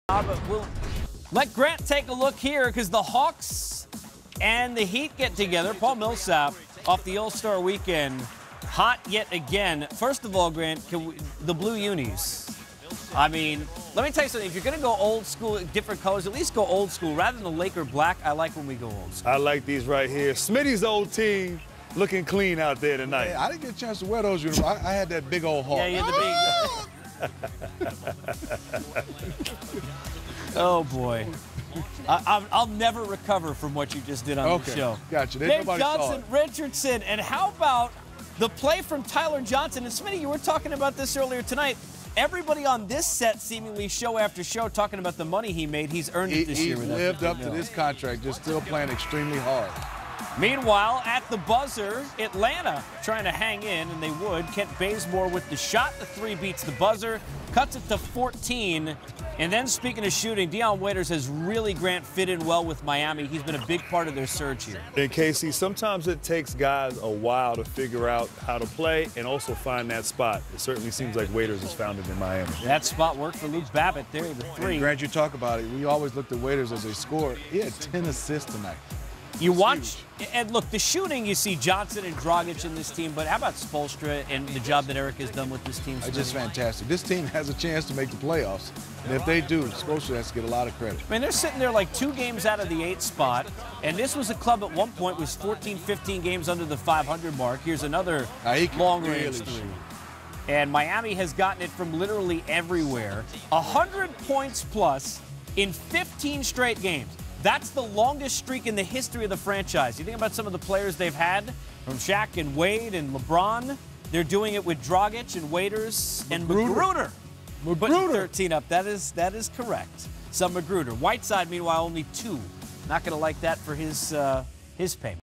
But we'll let Grant take a look here because the Hawks and the Heat get together. Paul Millsap off the All-Star weekend, hot yet again. First of all, Grant, the blue unis. I mean, let me tell you something. If you're going to go old school, different colors, at least go old school. Rather than the Laker black, I like when we go old school. I like these right here. Smitty's old team looking clean out there tonight. Hey, I didn't get a chance to wear those uniforms. I had that big old Hawk. Yeah, you had the big... Oh, boy. I'll never recover from what you just did on the show. Gotcha. Dave Johnson, Richardson, and how about the play from Tyler Johnson? And Smitty, you were talking about this earlier tonight. Everybody on this set seemingly show after show talking about the money he made. He's earned it this year. He lived up to this contract, just still playing extremely hard. Meanwhile, at the buzzer, Atlanta trying to hang in, and they would. Kent Bazemore with the shot. The three beats the buzzer, cuts it to 14. And then, speaking of shooting, Dion Waiters has really, Grant, fit in well with Miami. He's been a big part of their surge here. And, Casey, sometimes it takes guys a while to figure out how to play and also find that spot. It certainly seems like Waiters has found it in Miami. That spot worked for Luke Babbitt there, the three. And Grant, you talk about it. We always looked at Waiters as a scorer. He had 10 assists tonight. You watch, and look, the shooting, you see Johnson and Dragic in this team, but how about Spoelstra and the job that Eric has done with this team? It's just fantastic. This team has a chance to make the playoffs, and if they do, Spoelstra has to get a lot of credit. I mean, they're sitting there like 2 games out of the 8th spot, and this was a club at one point was 14, 15 games under the 500 mark. Here's another long-range three. And Miami has gotten it from literally everywhere. 100 points plus in 15 straight games. That's the longest streak in the history of the franchise. You think about some of the players they've had, from Shaq and Wade and LeBron. They're doing it with Dragic and Waiters and Magruder. We're putting 13 up. That is correct. Some Magruder. Whiteside, meanwhile, only 2. Not going to like that for his payment.